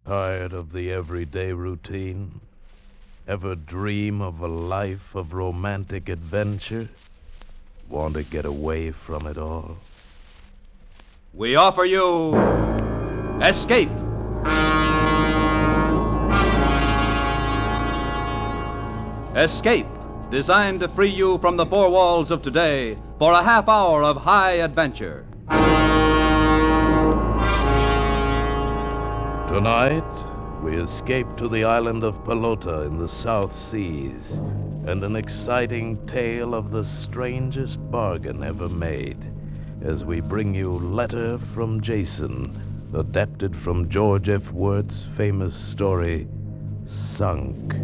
Tired of the everyday routine? Ever dream of a life of romantic adventure? Want to get away from it all? We offer you Escape. Escape, designed to free you from the four walls of today for a half hour of high adventure. Tonight, we escape to the island of Pelota in the South Seas, and an exciting tale of the strangest bargain ever made, as we bring you Letter from Jason, adapted from George F. Worth's famous story, Sunk.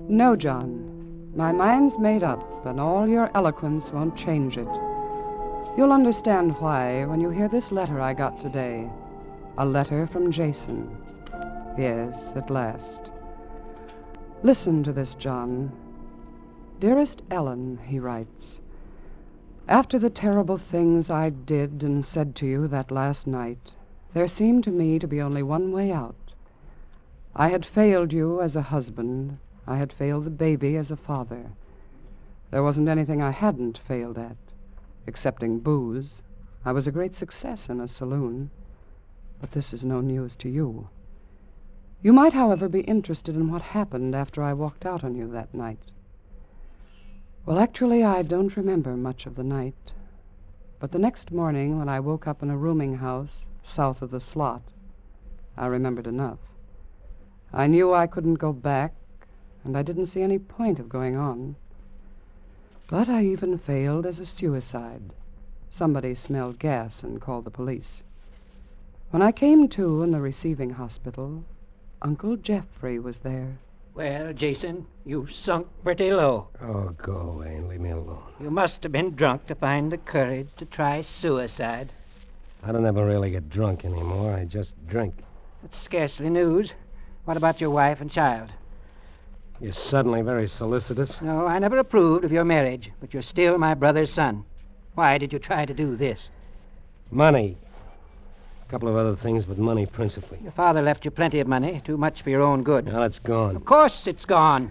No, John. My mind's made up, and all your eloquence won't change it. You'll understand why when you hear this letter I got today. A letter from Jason. Yes, at last. Listen to this, John. Dearest Ellen, he writes, after the terrible things I did and said to you that last night, there seemed to me to be only one way out. I had failed you as a husband. I had failed the baby as a father. There wasn't anything I hadn't failed at, excepting booze. I was a great success in a saloon. But this is no news to you. You might, however, be interested in what happened after I walked out on you that night. Well, actually, I don't remember much of the night. But the next morning, when I woke up in a rooming house south of the slot, I remembered enough. I knew I couldn't go back, and I didn't see any point of going on. But I even failed as a suicide. Somebody smelled gas and called the police. When I came to in the receiving hospital, Uncle Jeffrey was there. Well, Jason, you sunk pretty low. Oh, go away and leave me alone. You must have been drunk to find the courage to try suicide. I don't ever really get drunk anymore. I just drink. That's scarcely news. What about your wife and child? You're suddenly very solicitous. No, I never approved of your marriage, but you're still my brother's son. Why did you try to do this? Money. A couple of other things, but money principally. Your father left you plenty of money, too much for your own good. Now it's gone. Of course it's gone.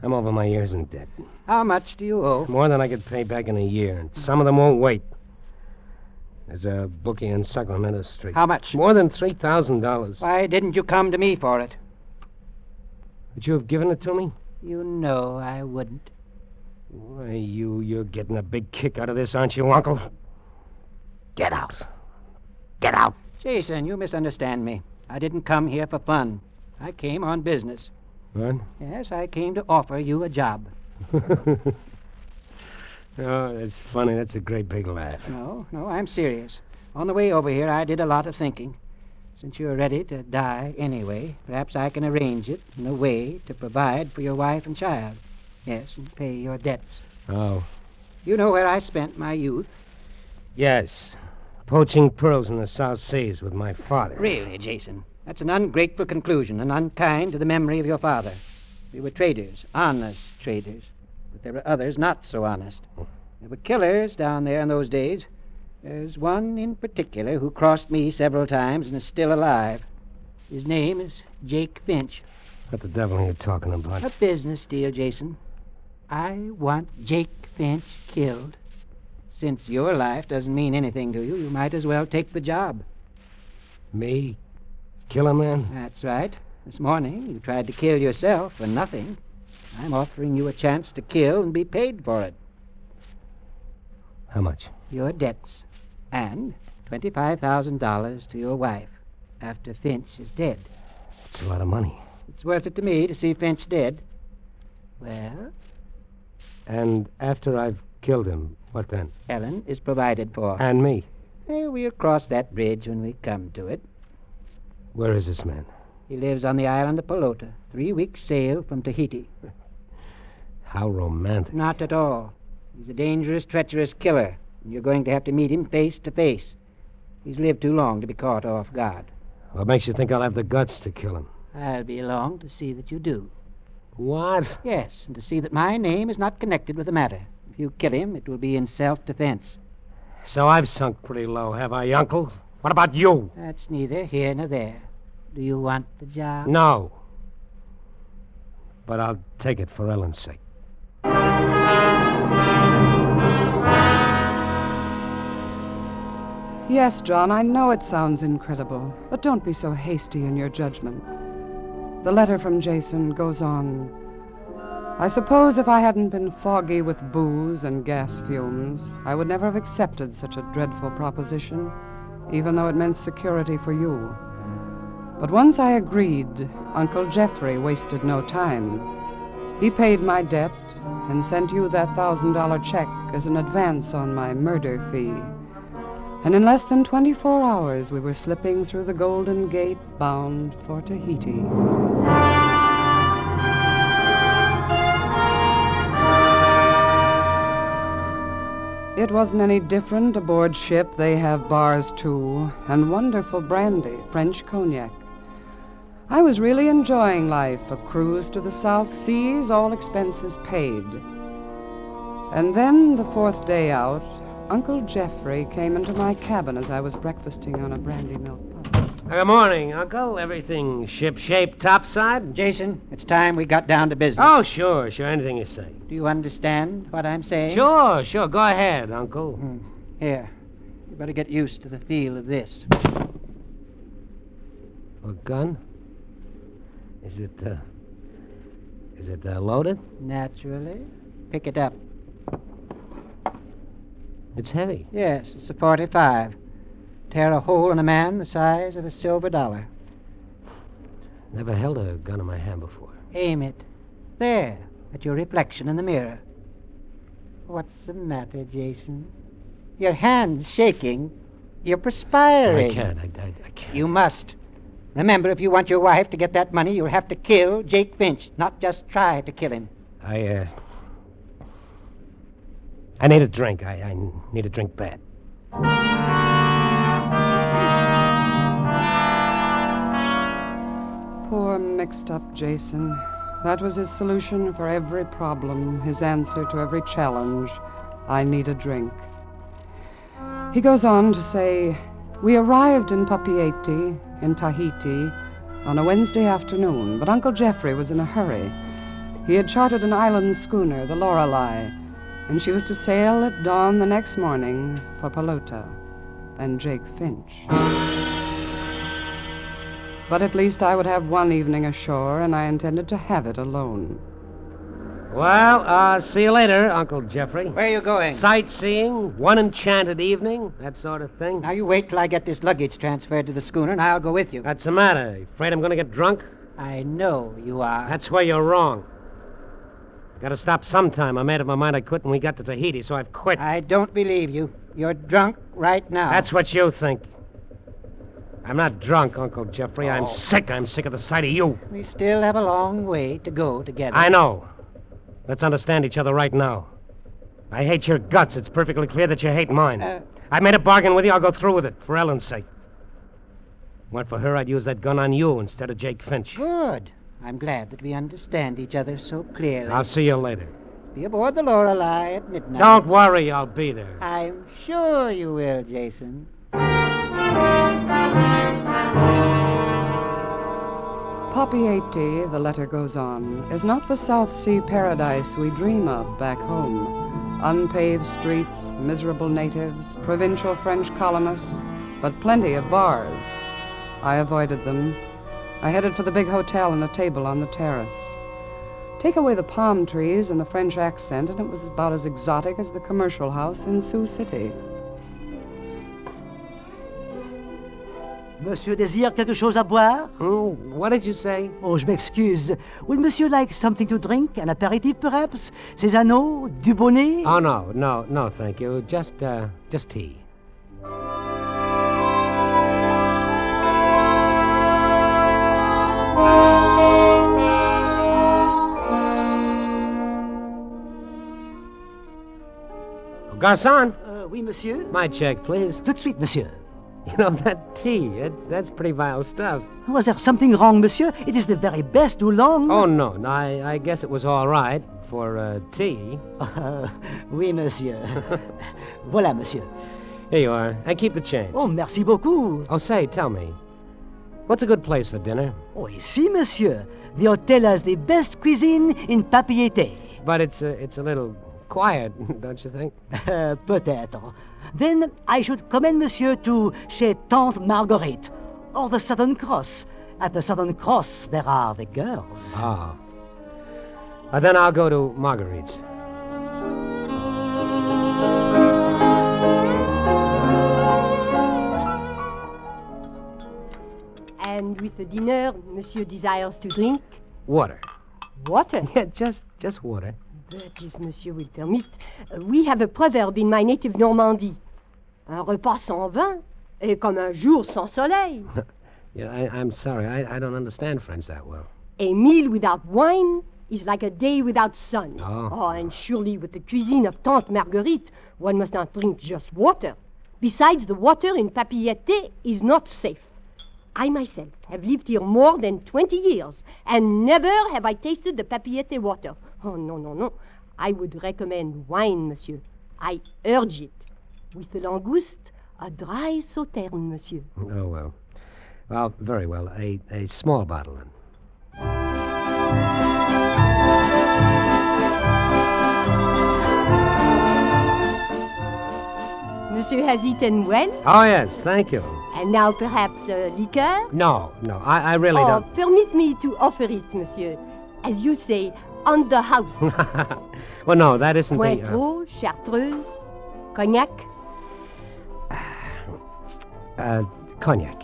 I'm over my ears in debt. How much do you owe? More than I could pay back in a year, and some of them won't wait. There's a bookie in Sacramento Street. How much? More than $3,000. Why didn't you come to me for it? Would you have given it to me? You know I wouldn't. Why, you're getting a big kick out of this, aren't you, Uncle? Get out. Get out. Jason, you misunderstand me. I didn't come here for fun. I came on business. What? Yes, I came to offer you a job. Oh, that's funny. That's a great big laugh. No, I'm serious. On the way over here, I did a lot of thinking. Since you're ready to die anyway, perhaps I can arrange it in a way to provide for your wife and child. Yes, and pay your debts. Oh. You know where I spent my youth? Yes. Poaching pearls in the South Seas with my father. Really, Jason? That's an ungrateful conclusion and unkind to the memory of your father. We were traders, honest traders. But there were others not so honest. There were killers down there in those days. There's one in particular who crossed me several times and is still alive. His name is Jake Finch. What the devil are you talking about? A business deal, Jason. I want Jake Finch killed. Since your life doesn't mean anything to you, you might as well take the job. Me? Kill a man? That's right. This morning, you tried to kill yourself for nothing. I'm offering you a chance to kill and be paid for it. How much? Your debts. And $25,000 to your wife after Finch is dead. It's a lot of money. It's worth it to me to see Finch dead. Well? And after I've killed him, what then? Ellen is provided for. And me? We'll cross that bridge when we come to it. Where is this man? He lives on the island of Pelota, 3 weeks' sail from Tahiti. How romantic. Not at all. He's a dangerous, treacherous killer, and you're going to have to meet him face to face. He's lived too long to be caught off guard. What makes you think I'll have the guts to kill him? I'll be along to see that you do. What? Yes, and to see that my name is not connected with the matter. If you kill him, it will be in self-defense. So I've sunk pretty low, have I, Uncle? What about you? That's neither here nor there. Do you want the job? No. But I'll take it for Ellen's sake. Yes, John, I know it sounds incredible, but don't be so hasty in your judgment. The letter from Jason goes on. I suppose if I hadn't been foggy with booze and gas fumes, I would never have accepted such a dreadful proposition, even though it meant security for you. But once I agreed, Uncle Jeffrey wasted no time. He paid my debt and sent you that $1,000 check as an advance on my murder fee. And in less than 24 hours, we were slipping through the Golden Gate, bound for Tahiti. It wasn't any different aboard ship. They have bars, too, and wonderful brandy, French cognac. I was really enjoying life, a cruise to the South Seas, all expenses paid. And then, the fourth day out, Uncle Jeffrey came into my cabin as I was breakfasting on a brandy milk punch. Good morning, Uncle. Everything ship-shape topside? Jason, it's time we got down to business. Oh, sure. Anything you say. Do you understand what I'm saying? Sure. Go ahead, Uncle. Here, you better get used to the feel of this. A gun? Is it loaded? Naturally. Pick it up. It's heavy. Yes, it's a .45. Tear a hole in a man the size of a silver dollar. Never held a gun in my hand before. Aim it. There, at your reflection in the mirror. What's the matter, Jason? Your hand's shaking. You're perspiring. I can't. I can't. You must. Remember, if you want your wife to get that money, you'll have to kill Jake Finch, not just try to kill him. I need a drink. I need a drink bad. Poor mixed-up Jason. That was his solution for every problem, his answer to every challenge. I need a drink. He goes on to say, we arrived in Papeete, in Tahiti, on a Wednesday afternoon, but Uncle Jeffrey was in a hurry. He had chartered an island schooner, the Lorelei, and she was to sail at dawn the next morning for Pelota and Jake Finch. But at least I would have one evening ashore, and I intended to have it alone. Well, see you later, Uncle Jeffrey. Where are you going? Sightseeing, one enchanted evening, that sort of thing. Now, you wait till I get this luggage transferred to the schooner, and I'll go with you. What's the matter? You afraid I'm going to get drunk? I know you are. That's where you're wrong. Gotta stop sometime. I made up my mind I quit when we got to Tahiti, so I've quit. I don't believe you. You're drunk right now. That's what you think. I'm not drunk, Uncle Jeffrey. I'm sick. I'm sick of the sight of you. We still have a long way to go together. I know. Let's understand each other right now. I hate your guts. It's perfectly clear that you hate mine. I made a bargain with you. I'll go through with it, for Ellen's sake. Weren't for her, I'd use that gun on you instead of Jake Finch. Good. I'm glad that we understand each other so clearly. I'll see you later. Be aboard the Lorelei at midnight. Don't worry, I'll be there. I'm sure you will, Jason. Papeete, the letter goes on, is not the South Sea paradise we dream of back home. Unpaved streets, miserable natives, provincial French colonists, but plenty of bars. I avoided them. I headed for the big hotel and a table on the terrace. Take away the palm trees and the French accent, and it was about as exotic as the commercial house in Sioux City. Monsieur désire quelque chose à boire? What did you say? Oh, je m'excuse. Would monsieur like something to drink? An aperitif, perhaps? Cézanne? Dubonnet? Oh, no, thank you. Just tea. Garçon! Oui, monsieur? My check, please. Tout de suite, monsieur. You know, that tea, that's pretty vile stuff. Was there something wrong, monsieur? It is the very best oolong. Oh, no, I guess it was all right for tea. Oui, monsieur. Voilà, monsieur. Here you are. And keep the change. Oh, merci beaucoup. Oh, say, tell me, what's a good place for dinner? Oh, ici, monsieur. The hotel has the best cuisine in Papier-Té. But it's a little quiet, don't you think? Peut-être. Then I should commend monsieur to chez Tante Marguerite, or the Southern Cross. At the Southern Cross, there are the girls. Ah. Then I'll go to Marguerite's. And with the dinner, monsieur desires to drink? Water. Water? Yeah, just water. But if monsieur will permit, we have a proverb in my native Normandie. Un repas sans vin est comme un jour sans soleil. Yeah, I'm sorry. I don't understand French that well. A meal without wine is like a day without sun. Oh. And surely with the cuisine of Tante Marguerite, one must not drink just water. Besides, the water in Papier-Té is not safe. I myself have lived here more than 20 years, and never have I tasted the Papier-Té water. Oh, no, no, no. I would recommend wine, monsieur. I urge it. With the langouste, a dry sauterne, monsieur. Oh, well. Well, very well. A small bottle, then. Monsieur has eaten well, Oh, yes, thank you. and now perhaps liqueur? No, I really don't. Permit me to offer it, monsieur. As you say, on the house. Well, no, that isn't the... Cointreau, Chartreuse, cognac. Cognac.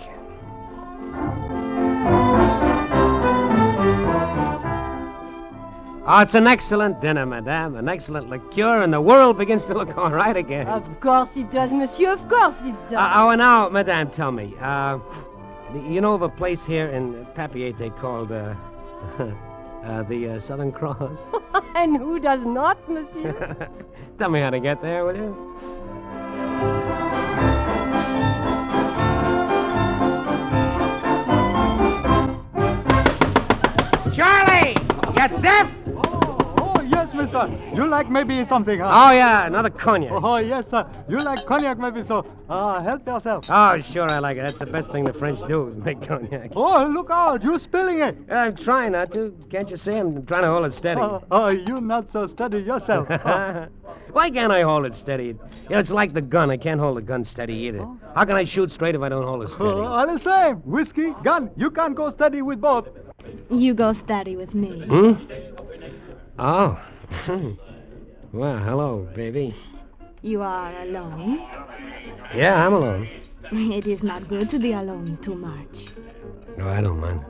Oh, it's an excellent dinner, madame. An excellent liqueur, and the world begins to look all right again. Of course it does, monsieur. Of course it does. And now, madame, tell me, you know of a place here in Papier-Té called, the Southern Cross? And who does not, monsieur? Tell me how to get there, will you? Charlie! You deaf? Oh, yes, mister. You like maybe something, huh? Oh, yeah, another cognac. Oh, yes, sir. You like cognac maybe, so help yourself. Oh, sure, I like it. That's the best thing the French do is make cognac. Oh, look out. You're spilling it. I'm trying not to. Can't you see? I'm trying to hold it steady. You're not so steady yourself. Why can't I hold it steady? You know, it's like the gun. I can't hold the gun steady either. How can I shoot straight if I don't hold it steady? All the same. Whiskey, gun. You can't go steady with both. You go steady with me. Hmm? Oh. Well, hello, baby. You are alone. Yeah, I'm alone. It is not good to be alone too much. No, I don't mind.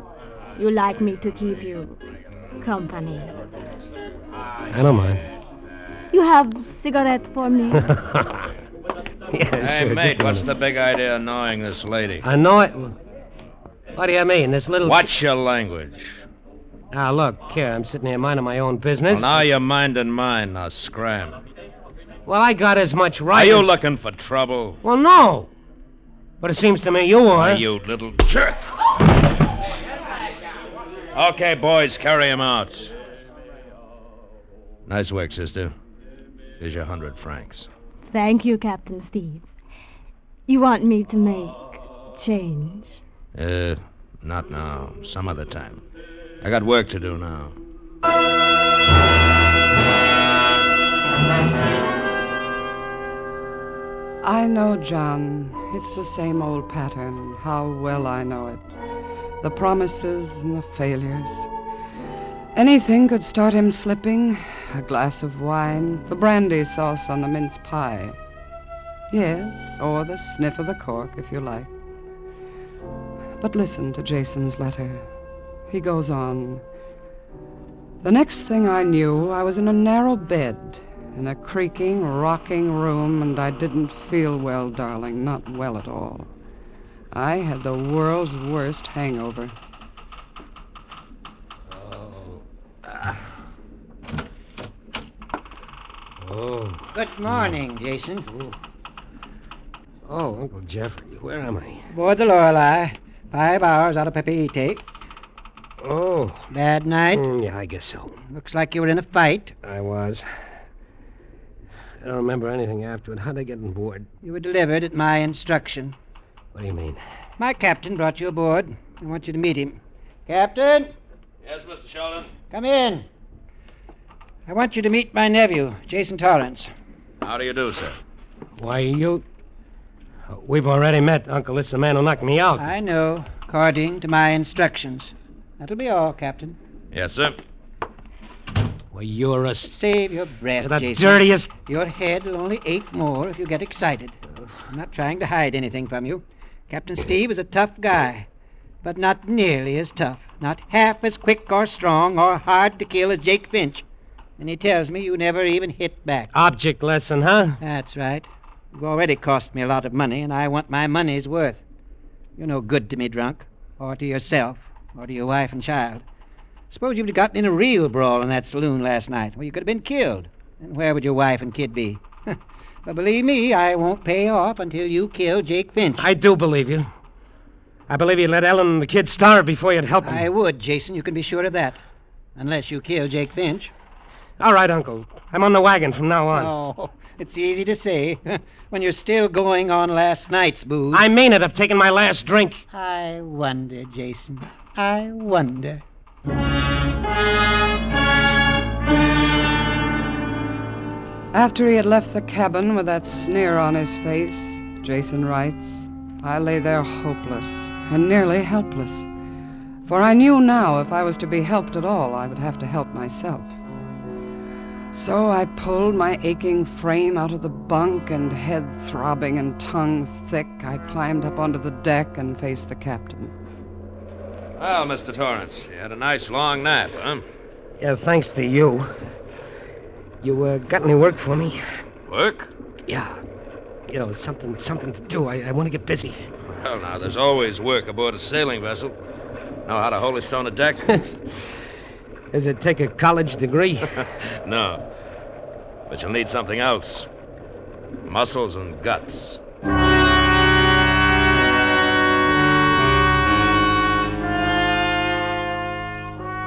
You like me to keep you company. I don't mind. You have cigarette for me? Yeah, Hey, sure. mate, what's the big idea of knowing this lady? I know it. What do you mean? This little... Watch your language. Now, look, here, I'm sitting here minding my own business. Well, now you're minding mine. Now scram. Well, I got as much right Are you as... looking for trouble? Well, no. But it seems to me you are. You little jerk. Okay, boys, carry him out. Nice work, sister. Here's your 100 francs. Thank you, Captain Steve. You want me to make change? Not now. Some other time. I got work to do now. I know, John. It's the same old pattern. How well I know it. The promises and the failures. Anything could start him slipping. A glass of wine, the brandy sauce on the mince pie. Yes, or the sniff of the cork, if you like. But listen to Jason's letter. He goes on. The next thing I knew, I was in a narrow bed, in a creaking, rocking room, and I didn't feel well, darling, not well at all. I had the world's worst hangover. Oh. Good morning, Jason. Oh, Uncle Jeffrey, where am I? Aboard the Lorelei. 5 hours out of Papeete. Oh. Bad night? Yeah, I guess so. Looks like you were in a fight. I was. I don't remember anything after it. How'd I get on board? You were delivered at my instruction. What do you mean? My captain brought you aboard. I want you to meet him. Captain? Yes, Mr. Sheldon? Come in. I want you to meet my nephew, Jason Torrance. How do you do, sir? Why, you... We've already met, Uncle. This is the man who knocked me out. I know, according to my instructions. That'll be all, Captain. Yes, sir. Well, you're a... Save your breath, You're the Jason. dirtiest... Your head will only ache more if you get excited. I'm not trying to hide anything from you. Captain Steve is a tough guy, but not nearly as tough. Not half as quick or strong or hard to kill as Jake Finch. And he tells me you never even hit back. Object lesson, huh? That's right. You've already cost me a lot of money, and I want my money's worth. You're no good to me, drunk, or to yourself, or to your wife and child. Suppose you'd gotten in a real brawl in that saloon last night. Well, you could have been killed. And where would your wife and kid be? But believe me, I won't pay off until you kill Jake Finch. I do believe you. I believe you'd let Ellen and the kid starve before you'd help them. I would, Jason. You can be sure of that. Unless you kill Jake Finch. All right, Uncle. I'm on the wagon from now on. Oh, it's easy to say when you're still going on last night's booze. I mean it. I've taken my last drink. I wonder, Jason. I wonder. After he had left the cabin with that sneer on his face, Jason writes, I lay there hopeless and nearly helpless. For I knew now if I was to be helped at all, I would have to help myself. So I pulled my aching frame out of the bunk, and head throbbing and tongue thick, I climbed up onto the deck and faced the captain. Well, Mr. Torrance, you had a nice long nap, huh? Yeah, thanks to you. You got any work for me? Work? Yeah. You know, something to do. I want to get busy. Well, now, there's always work aboard a sailing vessel. Know how to holy stone a deck? Does it take a college degree? No. But you'll need something else. Muscles and guts.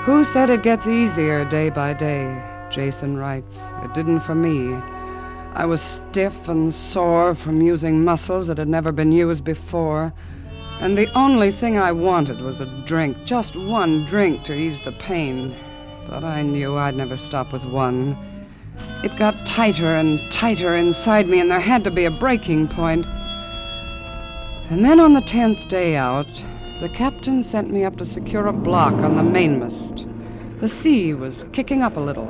Who said it gets easier day by day? Jason writes. It didn't for me. I was stiff and sore from using muscles that had never been used before, and the only thing I wanted was a drink, just one drink to ease the pain. But I knew I'd never stop with one. It got tighter and tighter inside me, and there had to be a breaking point. And then on the 10th day out, the captain sent me up to secure a block on the mainmast. The sea was kicking up a little,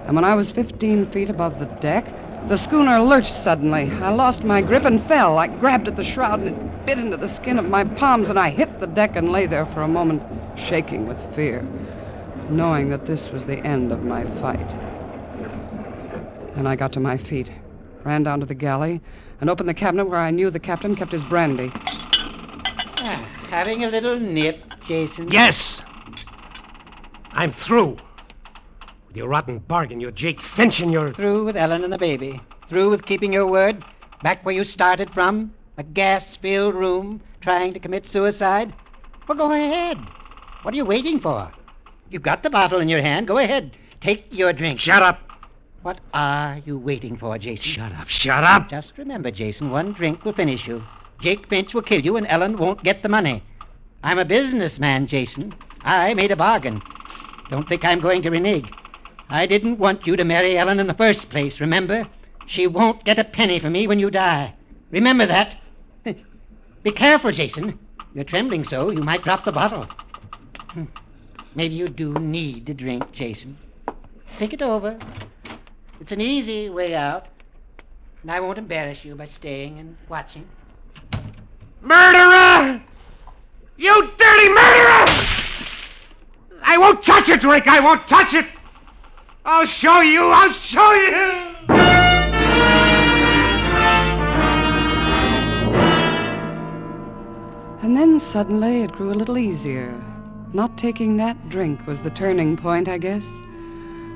and when I was 15 feet above the deck, the schooner lurched suddenly. I lost my grip and fell. I grabbed at the shroud, and it bit into the skin of my palms, and I hit the deck and lay there for a moment, shaking with fear, knowing that this was the end of my fight. Then I got to my feet, ran down to the galley, and opened the cabinet where I knew the captain kept his brandy. Having a little nip, Jason? Yes! I'm through. With your rotten bargain, your Jake Finch, and your... Through with Ellen and the baby. Through with keeping your word. Back where you started from. A gas-filled room, trying to commit suicide. Well, go ahead. What are you waiting for? You've got the bottle in your hand. Go ahead. Take your drink. Shut up! What are you waiting for, Jason? Shut up, shut up! Just remember, Jason, one drink will finish you. Jake Finch will kill you, and Ellen won't get the money. I'm a businessman, Jason. I made a bargain. Don't think I'm going to renege. I didn't want you to marry Ellen in the first place, remember? She won't get a penny from me when you die. Remember that. Be careful, Jason. You're trembling so, you might drop the bottle. Maybe you do need a drink, Jason. Think it over. It's an easy way out, and I won't embarrass you by staying and watching. Murderer! You dirty murderer! I won't touch a drink! I won't touch it! I'll show you! I'll show you! And then suddenly it grew a little easier. Not taking that drink was the turning point, I guess.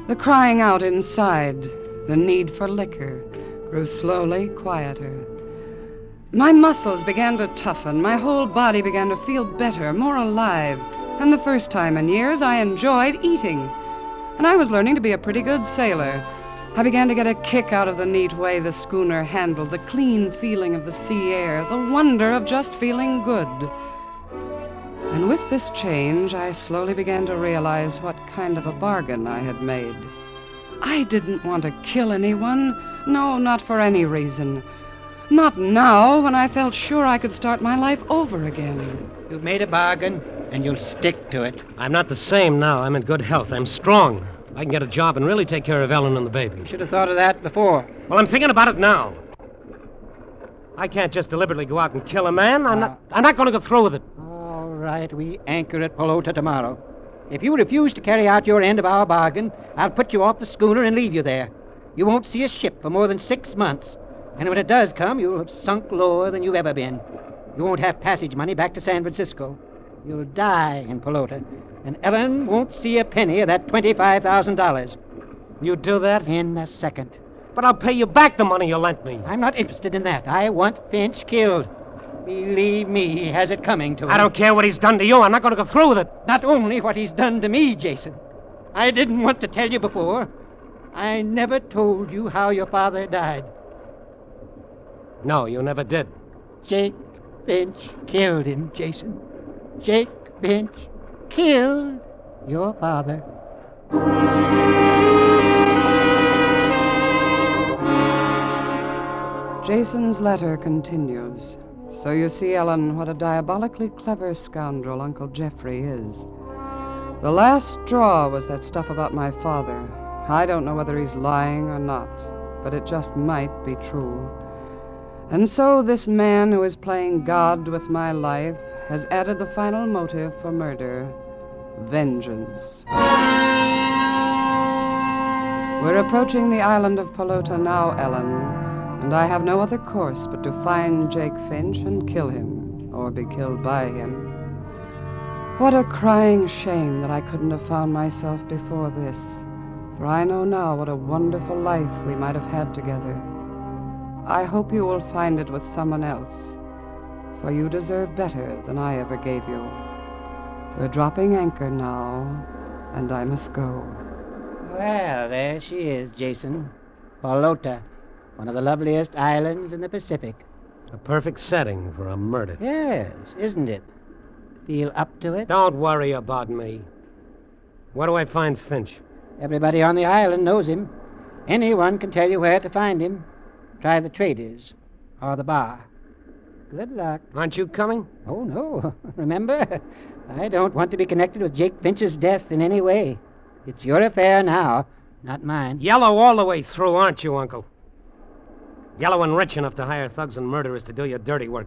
The crying out inside, the need for liquor, grew slowly quieter. My muscles began to toughen. My whole body began to feel better, more alive. And the first time in years, I enjoyed eating. And I was learning to be a pretty good sailor. I began to get a kick out of the neat way the schooner handled, the clean feeling of the sea air, the wonder of just feeling good. And with this change, I slowly began to realize what kind of a bargain I had made. I didn't want to kill anyone. No, not for any reason. Not now, when I felt sure I could start my life over again. You've made a bargain, and you'll stick to it. I'm not the same now. I'm in good health. I'm strong. I can get a job and really take care of Ellen and the baby. You should have thought of that before. Well, I'm thinking about it now. I can't just deliberately go out and kill a man. I'm not going to go through with it. All right, we anchor at Pelota tomorrow. If you refuse to carry out your end of our bargain, I'll put you off the schooner and leave you there. You won't see a ship for more than 6 months. And when it does come, you'll have sunk lower than you've ever been. You won't have passage money back to San Francisco. You'll die in Pelota. And Ellen won't see a penny of that $25,000. You do that? In a second. But I'll pay you back the money you lent me. I'm not interested in that. I want Finch killed. Believe me, he has it coming to him. I don't care what he's done to you. I'm not going to go through with it. Not only what he's done to me, Jason. I didn't want to tell you before. I never told you how your father died. No, you never did. Jake Finch killed him, Jason. Jake Finch killed your father. Jason's letter continues. So you see, Ellen, what a diabolically clever scoundrel Uncle Jeffrey is. The last straw was that stuff about my father. I don't know whether he's lying or not, but it just might be true. And so this man who is playing God with my life has added the final motive for murder: vengeance. We're approaching the island of Pelota now, Ellen, and I have no other course but to find Jake Finch and kill him, or be killed by him. What a crying shame that I couldn't have found myself before this, for I know now what a wonderful life we might have had together. I hope you will find it with someone else, for you deserve better than I ever gave you. We're dropping anchor now, and I must go. Well, there she is, Jason. Pelota, one of the loveliest islands in the Pacific. A perfect setting for a murder. Yes, isn't it? Feel up to it? Don't worry about me. Where do I find Finch? Everybody on the island knows him. Anyone can tell you where to find him. Try the traders or the bar. Good luck. Aren't you coming? Oh, no. Remember, I don't want to be connected with Jake Finch's death in any way. It's your affair now, not mine. Yellow all the way through, aren't you, Uncle? Yellow and rich enough to hire thugs and murderers to do your dirty work.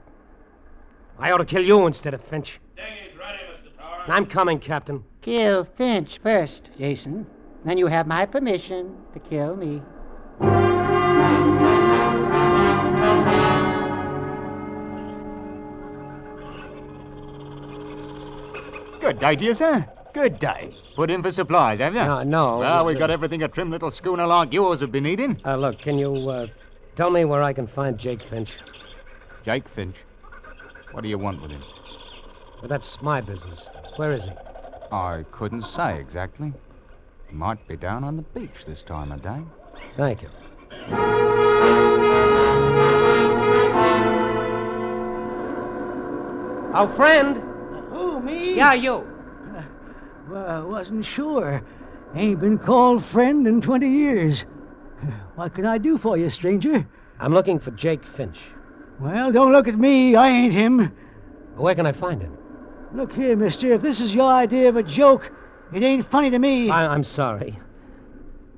I ought to kill you instead of Finch. Dinghy's ready, Mr. Torrance. I'm coming, Captain. Kill Finch first, Jason. Then you have my permission to kill me. Good day to you, sir. Good day. Put in for supplies, have you? No. Well, we've got everything a trim little schooner like yours would be needing. Look, can you, tell me where I can find Jake Finch? Jake Finch? What do you want with him? Well, that's my business. Where is he? I couldn't say exactly. He might be down on the beach this time of day. Thank you. Our friend. Who, me? Yeah, you. Well, I wasn't sure. Ain't been called friend in 20 years. What can I do for you, stranger? I'm looking for Jake Finch. Well, don't look at me. I ain't him. Where can I find him? Look here, mister. If this is your idea of a joke, it ain't funny to me. I'm sorry.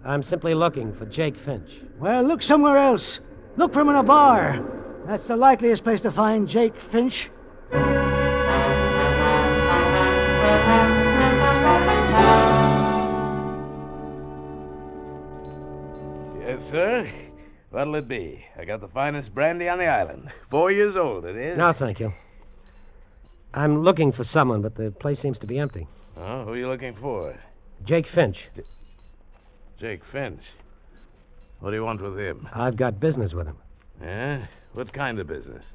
I'm simply looking for Jake Finch. Well, look somewhere else. Look for him in a bar. That's the likeliest place to find Jake Finch. Yes, sir. What'll it be? I got the finest brandy on the island. 4 years old, it is. No, thank you. I'm looking for someone, but the place seems to be empty. Oh, who are you looking for? Jake Finch. Jake Finch. What do you want with him? I've got business with him. Yeah? What kind of business?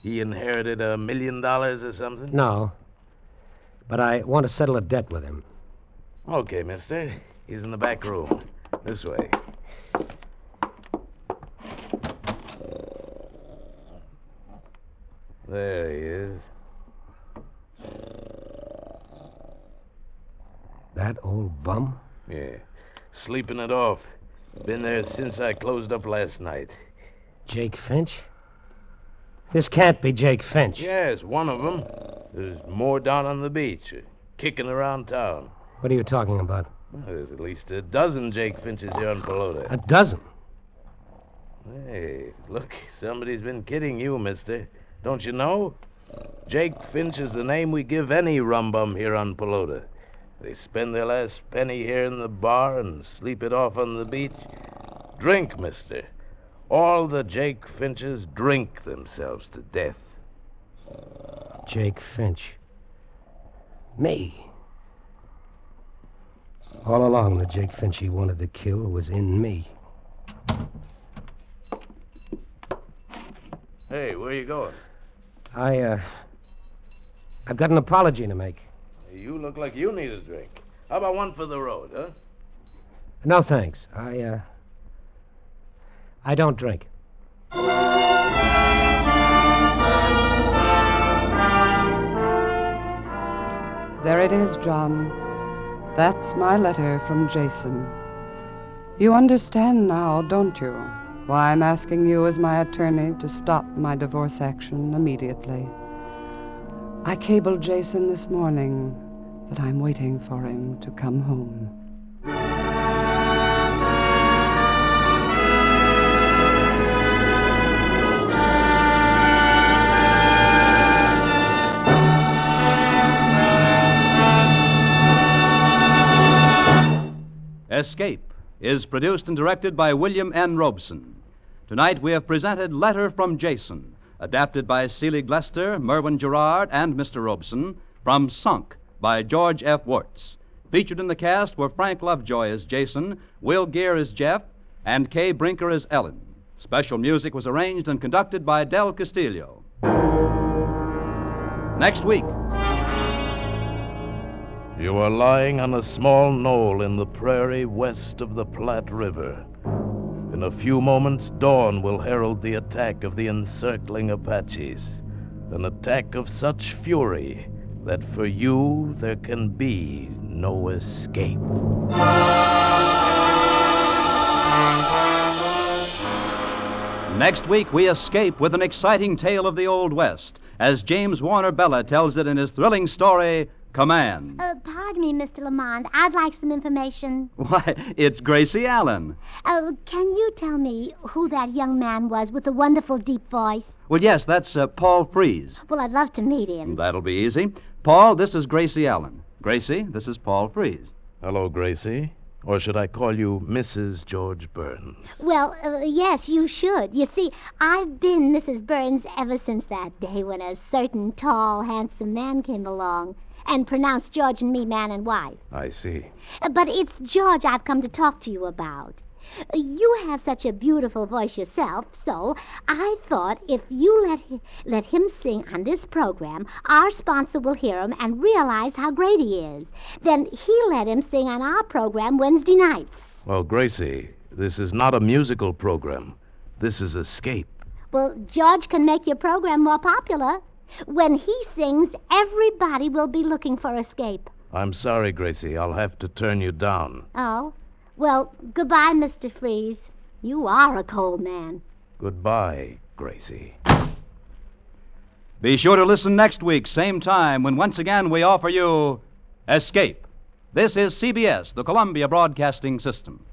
He inherited $1 million or something? No. But I want to settle a debt with him. Okay, mister. He's in the back room. This way. There he is. That old bum? Yeah. Sleeping it off. Been there since I closed up last night. Jake Finch? This can't be Jake Finch. Yes, one of them. There's more down on the beach, kicking around town. What are you talking about? Well, there's at least a dozen Jake Finches here on Pelota. A dozen? Hey, look, somebody's been kidding you, mister. Don't you know? Jake Finch is the name we give any rum bum here on Pelota. They spend their last penny here in the bar and sleep it off on the beach. Drink, mister. All the Jake Finches drink themselves to death. Jake Finch. Me. All along, the Jake Finch he wanted to kill was in me. Hey, where you going? I've got an apology to make. You look like you need a drink. How about one for the road, huh? No, thanks. I don't drink. There it is, John. That's my letter from Jason. You understand now, don't you, why I'm asking you as my attorney to stop my divorce action immediately. I cabled Jason this morning that I'm waiting for him to come home. Escape is produced and directed by William N. Robeson. Tonight we have presented Letter from Jason, adapted by Celie Glester, Merwin Gerard, and Mr. Robeson, from Sunk by George F. Wirtz. Featured in the cast were Frank Lovejoy as Jason, Will Gear as Jeff, and Kay Brinker as Ellen. Special music was arranged and conducted by Del Castillo. Next week. You are lying on a small knoll in the prairie west of the Platte River. In a few moments, dawn will herald the attack of the encircling Apaches. An attack of such fury that for you there can be no escape. Next week, we escape with an exciting tale of the Old West, as James Warner Bella tells it in his thrilling story, Command. Pardon me, Mr. Lamont. I'd like some information. Why, it's Gracie Allen. Can you tell me who that young man was with the wonderful deep voice? Well, yes, that's Paul Freese. Well, I'd love to meet him. That'll be easy. Paul, this is Gracie Allen. Gracie, this is Paul Freese. Hello, Gracie. Or should I call you Mrs. George Burns? Well, yes, you should. You see, I've been Mrs. Burns ever since that day when a certain tall, handsome man came along and pronounced George and me man and wife. I see. But it's George I've come to talk to you about. You have such a beautiful voice yourself, so I thought if you let him sing on this program, our sponsor will hear him and realize how great he is. Then he'll let him sing on our program Wednesday nights. Well, Gracie, this is not a musical program. This is Escape. Well, George can make your program more popular. When he sings, everybody will be looking for Escape. I'm sorry, Gracie. I'll have to turn you down. Oh? Well, goodbye, Mr. Freese. You are a cold man. Goodbye, Gracie. Be sure to listen next week, same time, when once again we offer you Escape. This is CBS, the Columbia Broadcasting System.